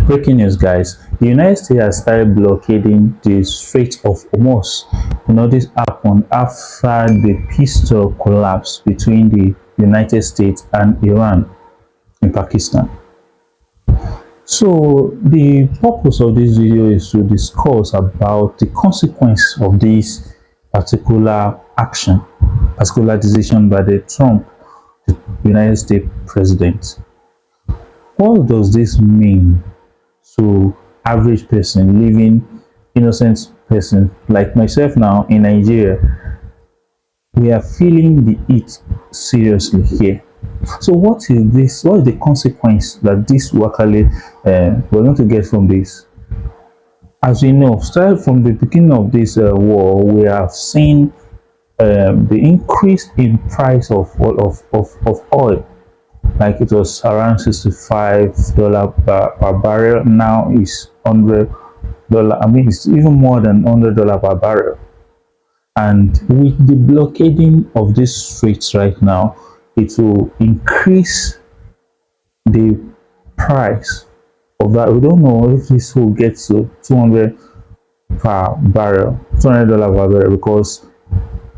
Breaking news, guys. The United States has started blockading the Strait of Hormuz. This happened after the peace talk collapsed between the United States and Iran in Pakistan. So the purpose of this video is to discuss about the consequence of this particular action, particular decision by the Trump, the United States president. What does this mean to average person, living innocent person like myself now in Nigeria? We are feeling the heat seriously here. So what is this? What is the consequence that this will actually we're going to get from this? As we know, started from the beginning of this war, we have seen the increase in price of oil. Like it was around $65 per barrel. Now it's $100. I mean, it's even more than $100 per barrel. And with the blockading of these straits right now, it will increase the price of that. We don't know if this will get to $200 per barrel, $200 per barrel, because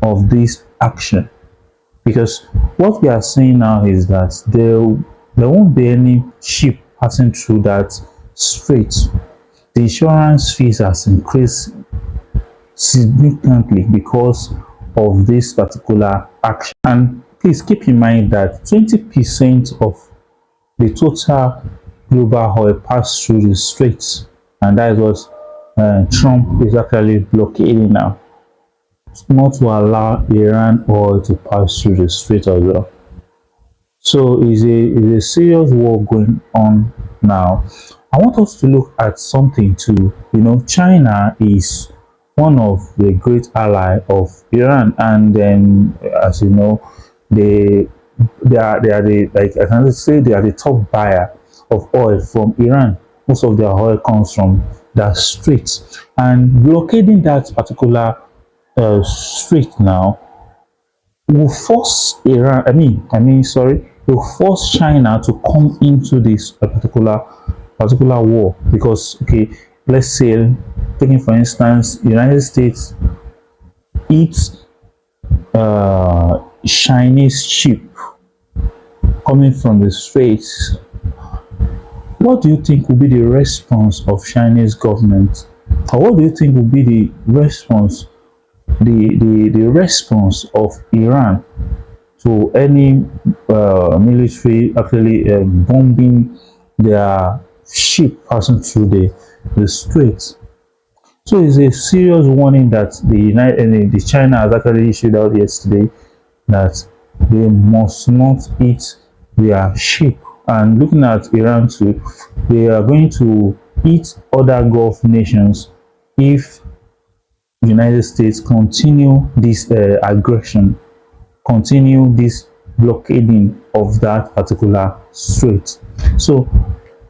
of this action. Because what we are saying now is that there won't be any ship passing through that strait. The insurance fees has increased significantly because of this particular action. And please keep in mind that 20% of the total global oil pass through the straits, and that is what Trump is actually blockading now, not to allow Iran oil to pass through the strait as well. So it's a serious war going on now. I want us to look at something too. China is one of the great ally of Iran, and then as you know, they are the, like I can say, they are the top buyer of oil from Iran. Most of their oil comes from that strait, and blockading that particular strait now will force Iran. Will force China to come into this particular war. Because let's say, taking for instance, United States eats Chinese ship coming from the straits. What do you think will be the response of Chinese government, or what do you think will be the response, the response of Iran to any military actually bombing their ship passing through the straits? So it's a serious warning that the China has actually issued out yesterday, that they must not eat their ship. And looking at Iran too, they are going to eat other Gulf nations if the United States continue this aggression, continue this blockading of that particular strait. So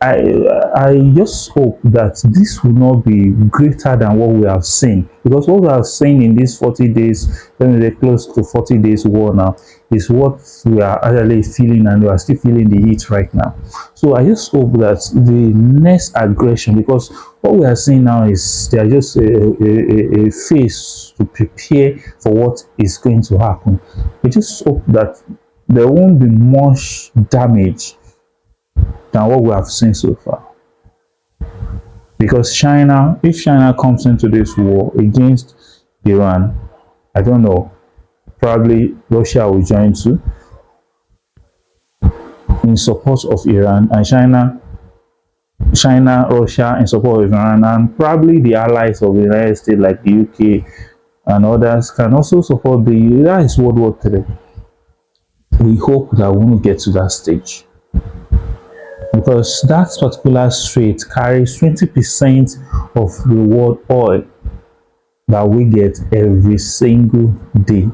I just hope that this will not be greater than what we have seen, because what we have seen in these 40 days, when we're close to 40 days war now, is what we are actually feeling, and we are still feeling the heat right now. So I just hope that the next aggression, because what we are seeing now is they are just a phase to prepare for what is going to happen. We just hope that there won't be much damage than what we have seen so far. Because if China comes into this war against Iran, I don't know, probably Russia will join too in support of Iran, and Russia in support of Iran, and probably the allies of the United States like the UK and others can also support that is World War III. We hope that we won't get to that stage, because that particular strait carries 20% of the world oil that we get every single day.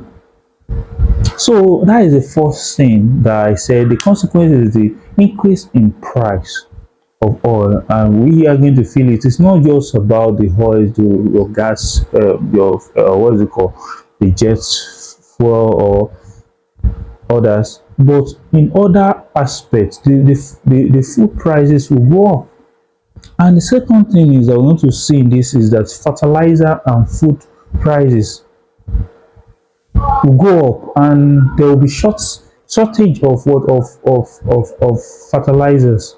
So that is the first thing that I said. The consequence is the increase in price of oil, and we are going to feel it. It's not just about the oil, your gas, your what is it called, the jet fuel or others, but in other aspects, the food prices will go up. And the second thing is that we want to see in this is that fertilizer and food prices will go up, and there will be shortage of what of fertilizers,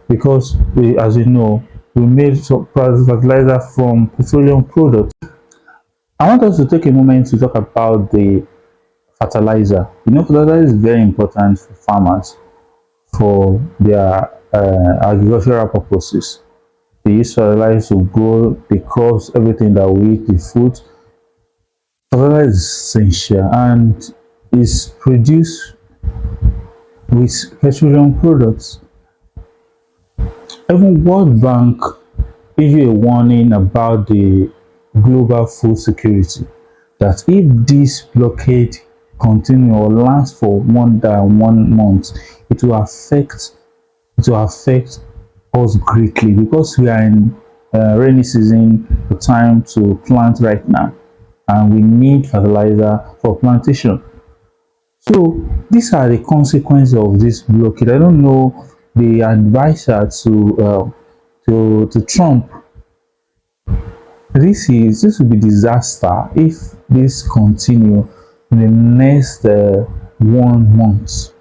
because we, as you know, we made some fertilizer from petroleum products. I want us to take a moment to talk about the fertilizer. You know, fertilizer is very important for farmers for their agricultural purposes. They use fertilizer to grow the crops, everything that we eat, the food. Fertilizer is essential and is produced with petroleum products. Even World Bank issued a warning about the global food security, that if this blockade continue or last for more than 1 month, it will affect us greatly, because we are in rainy season, the time to plant right now, and we need fertilizer for plantation. So these are the consequences of this blockade. I don't know the advisor to Trump. This will be disaster if this continue in the next 1 month.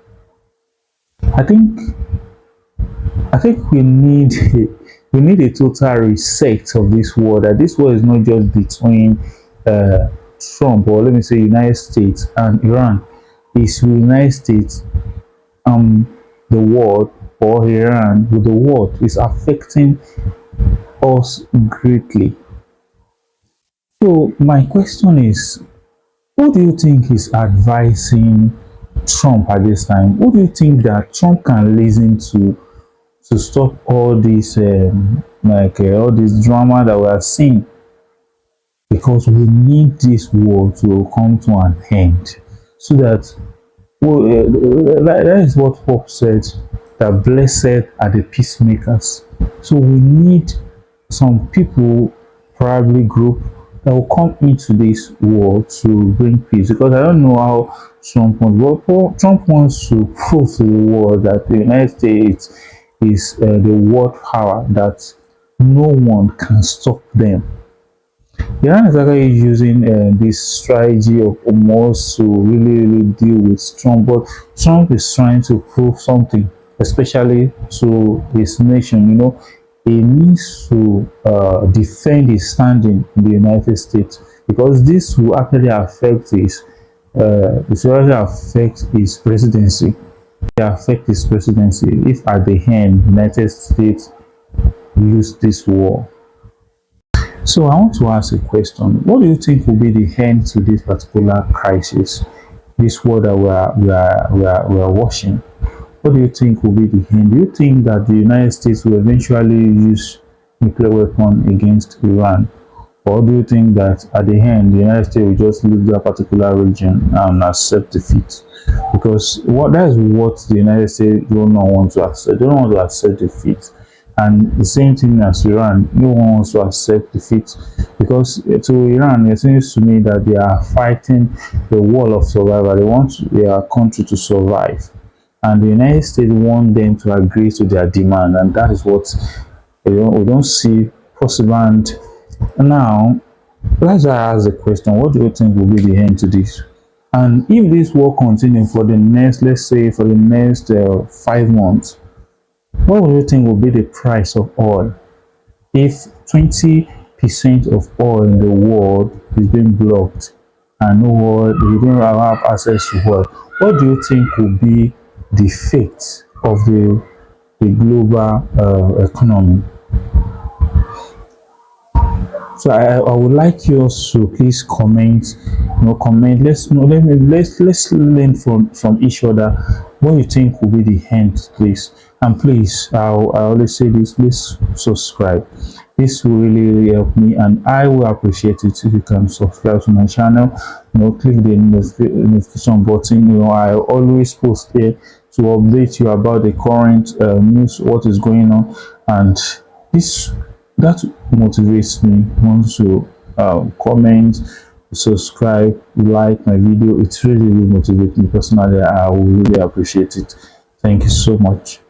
I think I think we need a total reset of this war. That this war is not just between Trump, or let me say United States and Iran. It's United States the world, or Iran with the world. Is affecting us greatly. So my question is, who do you think is advising Trump at this time? Who do you think that Trump can listen to stop all this all this drama that we are seeing? Because we need this war to come to an end, so that, well, that is what Pope said, that blessed are the peacemakers. So we need some people, probably group, that will come into this war to bring peace. Because I don't know how Trump wants, but Trump wants to prove to the world that the United States is the world power, that no one can stop them. Iran is actually using this strategy of almost to really deal with Trump, but Trump is trying to prove something, especially to his nation. You know, he needs to defend his standing in the United States, because this will actually affect this will actually affect his presidency. It affect his presidency if at the end United States lose this war. So I want to ask a question. What do you think will be the end to this particular crisis, this war that we are watching? What do you think will be the end? Do you think that the United States will eventually use nuclear weapon against Iran? Or do you think that at the end the United States will just leave that particular region and accept defeat? Because that is what the United States do not want to accept. They don't want to accept defeat. And the same thing as Iran, no one wants to accept defeat, because to Iran, it seems to me that they are fighting the wall of survival. They want their country to survive, and the United States want them to agree to their demand, and that is what we don't see possible. And now, let's ask the question: what do you think will be the end to this? And if this war continues for the next, let's say, for the next 5 months, what do you think will be the price of oil? If 20% of oil in the world is being blocked, and no oil, we don't have access to oil, what do you think will be the fate of the global economy? So I would like you to please comment. Comment. Let's learn from each other. What you think will be the end, please. And please, I always say this: please subscribe. This will really help me, and I will appreciate it if you can subscribe to my channel. Click the notification button. I always post here to update you about the current news, what is going on, and that motivates me. Want to comment, subscribe, like my video. It really motivates me personally. I will really appreciate it. Thank you so much.